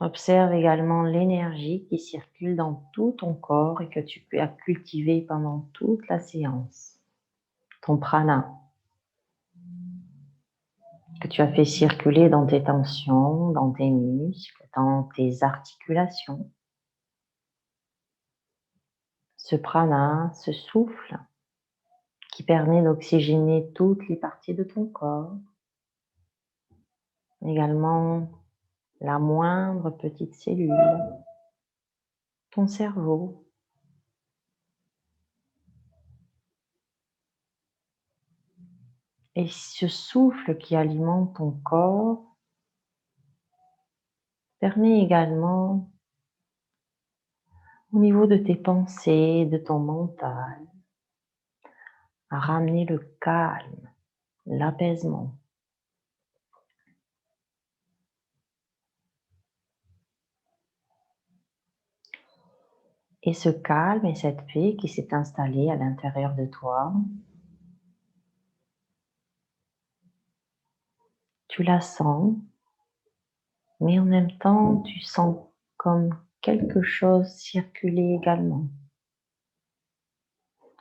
Observe également l'énergie qui circule dans tout ton corps et que tu peux cultiver pendant toute la séance. Ton prana. que tu as fait circuler dans tes tensions, dans tes muscles, dans tes articulations. Ce prana, ce souffle qui permet d'oxygéner toutes les parties de ton corps, également la moindre petite cellule, ton cerveau. Et ce souffle qui alimente ton corps permet également, au niveau de tes pensées, de ton mental, à ramener le calme, l'apaisement. Et ce calme et cette paix qui s'est installée à l'intérieur de toi, tu la sens, mais en même temps, tu sens comme quelque chose circuler également.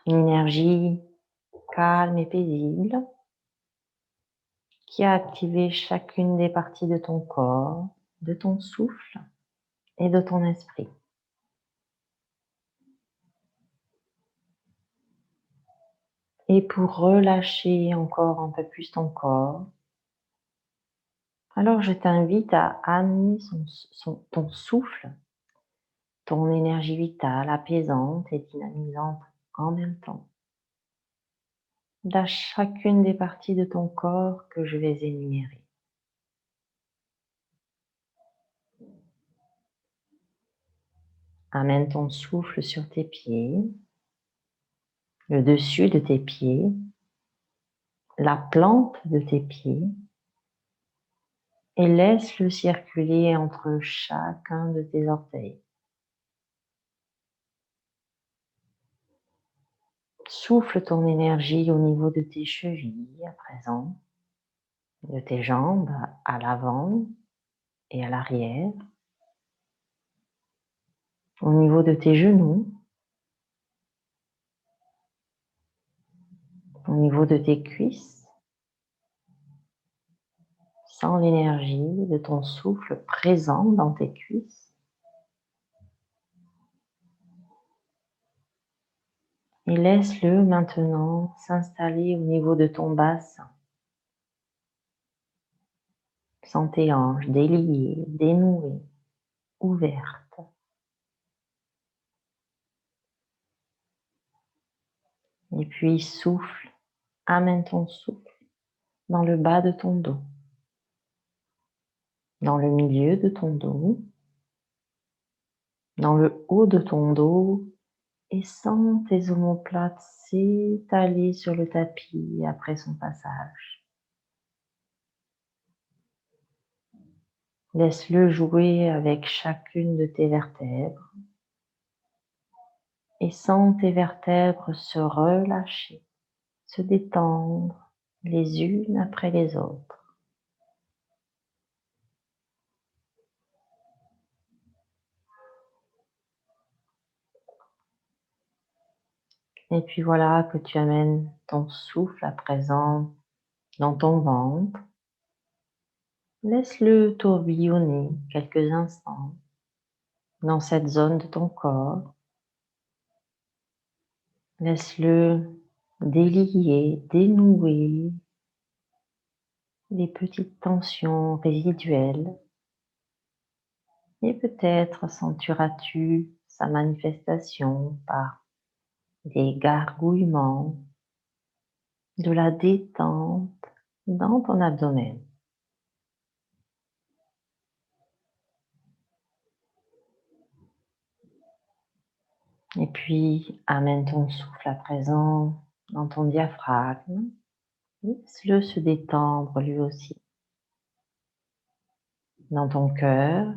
Une énergie calme et paisible qui a activé chacune des parties de ton corps, de ton souffle et de ton esprit. Et pour relâcher encore un peu plus ton corps, alors je t'invite à amener ton souffle, ton énergie vitale apaisante et dynamisante en même temps, dans chacune des parties de ton corps que je vais énumérer. Amène ton souffle sur tes pieds, le dessus de tes pieds, la plante de tes pieds, et laisse-le circuler entre chacun de tes orteils. Souffle ton énergie au niveau de tes chevilles à présent, de tes jambes à l'avant et à l'arrière, au niveau de tes genoux, au niveau de tes cuisses. Sens l'énergie de ton souffle présent dans tes cuisses. Et laisse-le maintenant s'installer au niveau de ton bassin. Sens tes hanches déliées, dénouées, ouvertes. Et puis souffle, amène ton souffle dans le bas de ton dos, dans le milieu de ton dos, dans le haut de ton dos, et sens tes omoplates s'étaler sur le tapis après son passage. Laisse-le jouer avec chacune de tes vertèbres et sens tes vertèbres se relâcher, se détendre les unes après les autres. Et puis voilà que tu amènes ton souffle à présent dans ton ventre. Laisse-le tourbillonner quelques instants dans cette zone de ton corps. Laisse-le délier, dénouer les petites tensions résiduelles. Et peut-être sentiras-tu sa manifestation par des gargouillements, de la détente dans ton abdomen. Et puis, amène ton souffle à présent dans ton diaphragme. Laisse-le se détendre lui aussi. Dans ton cœur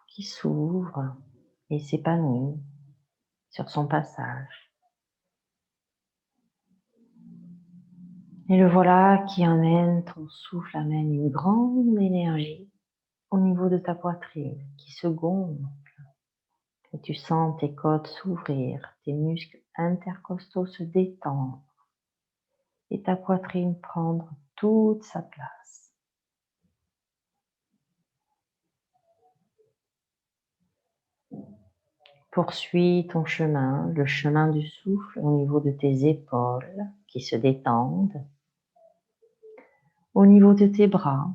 qui s'ouvre et s'épanouit sur son passage. Et le voilà qui amène, ton souffle amène une grande énergie au niveau de ta poitrine qui se gonfle. Et tu sens tes côtes s'ouvrir, tes muscles intercostaux se détendre et ta poitrine prendre toute sa place. Poursuis ton chemin, le chemin du souffle au niveau de tes épaules qui se détendent, au niveau de tes bras,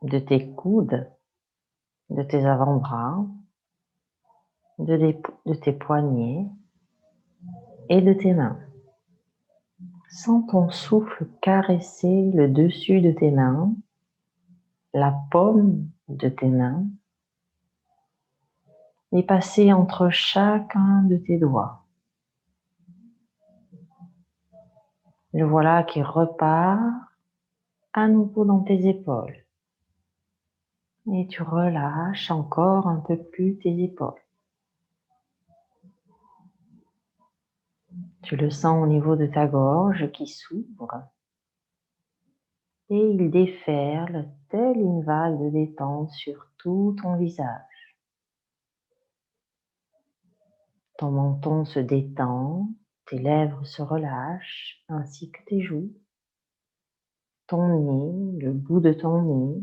de tes coudes, de tes avant-bras, de tes poignets et de tes mains. Sens ton souffle caresser le dessus de tes mains, la paume de tes mains et passer entre chacun de tes doigts. Le voilà qui repart à nouveau dans tes épaules. Et tu relâches encore un peu plus tes épaules. Tu le sens au niveau de ta gorge qui s'ouvre et il déferle telle une vague de détente sur tout ton visage. Ton menton se détend, tes lèvres se relâchent ainsi que tes joues, ton nez, le bout de ton nez.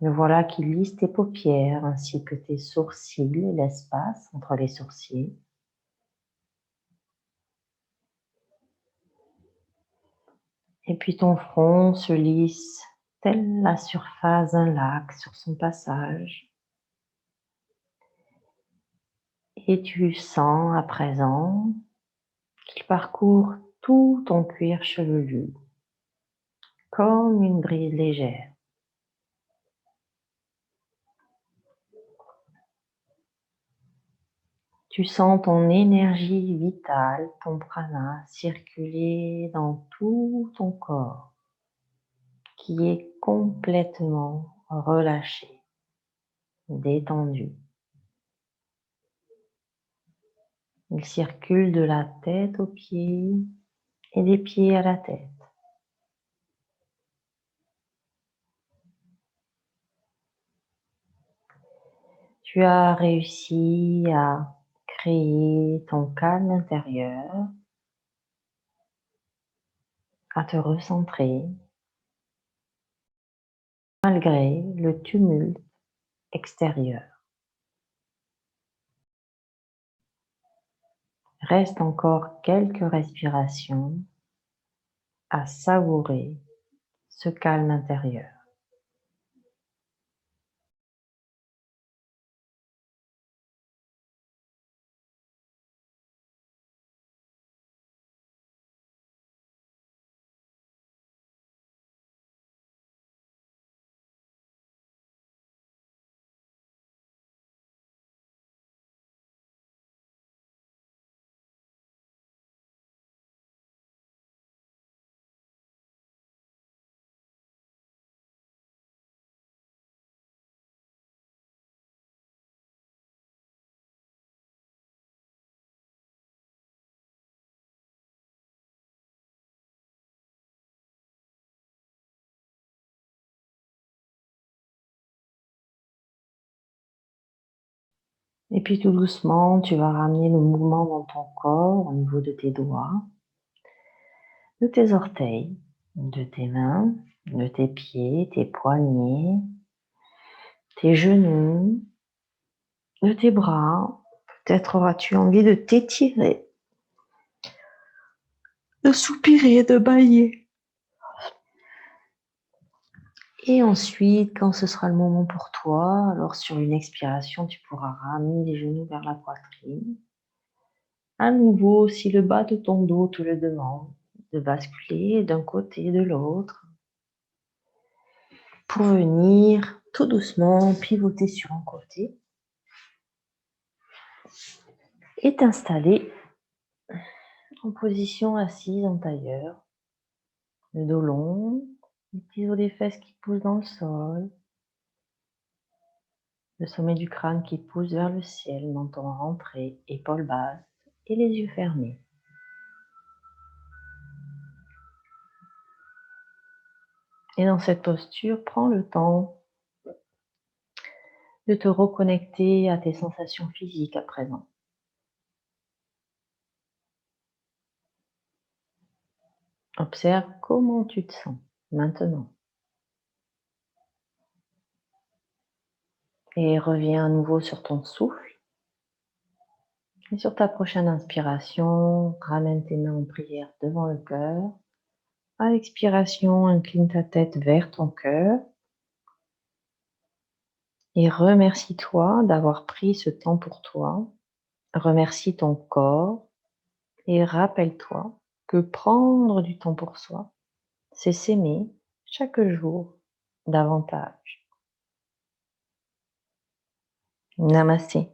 Le voilà qui lisse tes paupières ainsi que tes sourcils et l'espace entre les sourcils. Et puis ton front se lisse telle la surface d'un lac sur son passage. Et tu sens à présent qu'il parcourt tout ton cuir chevelu comme une brise légère. Tu sens ton énergie vitale, ton prana, circuler dans tout ton corps qui est complètement relâché, détendu. Il circule de la tête aux pieds et des pieds à la tête. Tu as réussi à créer ton calme intérieur, à te recentrer malgré le tumulte extérieur. Reste encore quelques respirations à savourer ce calme intérieur. Et puis tout doucement, tu vas ramener le mouvement dans ton corps au niveau de tes doigts, de tes orteils, de tes mains, de tes pieds, tes poignets, tes genoux, de tes bras. Peut-être auras-tu envie de t'étirer, de soupirer, de bâiller. Et ensuite, quand ce sera le moment pour toi, alors sur une expiration, tu pourras ramener les genoux vers la poitrine. À nouveau, si le bas de ton dos te le demande, de basculer d'un côté et de l'autre pour venir tout doucement pivoter sur un côté et t'installer en position assise en tailleur, le dos long, les petits os des fesses qui poussent dans le sol, le sommet du crâne qui pousse vers le ciel, menton rentré, épaules basses et les yeux fermés. Et dans cette posture, prends le temps de te reconnecter à tes sensations physiques à présent. Observe comment tu te sens maintenant et reviens à nouveau sur ton souffle et sur ta prochaine inspiration, ramène tes mains en prière devant le cœur. À l'expiration, incline ta tête vers ton cœur et remercie-toi d'avoir pris ce temps pour toi. Remercie ton corps et rappelle-toi que prendre du temps pour soi, c'est s'aimer chaque jour davantage. Namasté.